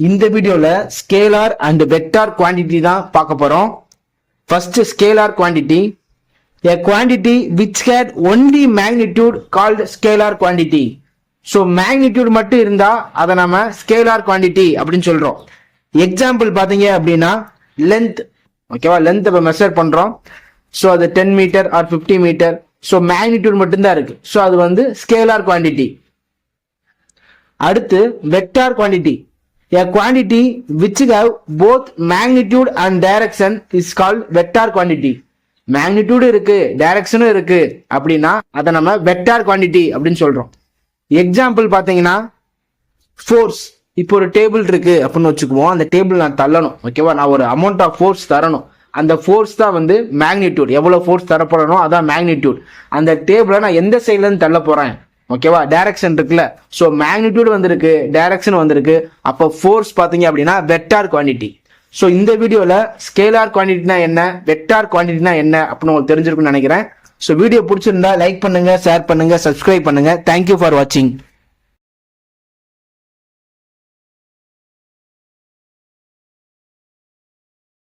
இந்த வீடியோல scalar and vector quantity தான் பார்க்க போறோம். First scalar quantity. A quantity which had only magnitude called scalar quantity. So magnitude மட்டும் இருந்தா அதை நம்ம ஸ்கேலார் குவாண்டிட்டி அப்படின்னு சொல்றோம். எக்ஸாம்பிள் பார்த்தீங்க அப்படின்னா லென்த். ஓகேவா, லென்த் இப்போ மெஷர் பண்றோம். ஸோ அது 10 metre or 50 metre. So magnitude மட்டும்தான் இருக்கு. ஸோ அது வந்து ஸ்கேலார் குவாண்டிட்டி. அடுத்து vector quantity. A quantity which have both magnitude and direction is called vector quantity. Magnitude இருக்கு, டைரக்ஷனும் இருக்கு அப்படின்னா அதை நம்ம வெக்டார் குவாண்டிட்டி அப்படின்னு சொல்றோம். எக்ஸாம்பிள் பார்த்தீங்கன்னா ஃபோர்ஸ். இப்போ ஒரு டேபிள் இருக்கு அப்படின்னு வச்சுக்குவோம். அந்த டேபிள் நான் தள்ளணும். ஓகேவா, நான் ஒரு அமௌண்ட் ஆஃப் ஃபோர்ஸ் தரணும். அந்த ஃபோர்ஸ் தான் வந்து மேக்னிடியூட். எவ்வளவு ஃபோர்ஸ் தரப்படணும் அதான் மேக்னிடியூட். அந்த டேபிளை நான் எந்த சைட்ல இருந்து தள்ள போறேன், ஓகேவா, டைரக்ஷன் இருக்குல்ல. ஸோ மேக்னிடியூட் வந்திருக்கு, டைரக்ஷன் வந்திருக்கு. அப்போ ஃபோர்ஸ் பார்த்தீங்க அப்படின்னா வெக்டார் குவாண்டிட்டி. ஸோ இந்த வீடியோவில் ஸ்கேலார் குவாண்டிட்டினா என்ன, வெக்டார் குவாண்டிட்டினா என்ன அப்படின்னு உங்களுக்கு தெரிஞ்சிருக்குன்னு நினைக்கிறேன். ஸோ வீடியோ பிடிச்சிருந்தா லைக் பண்ணுங்க, ஷேர் பண்ணுங்க, சப்ஸ்கிரைப் பண்ணுங்க. தேங்க்யூ ஃபார் வாட்சிங்.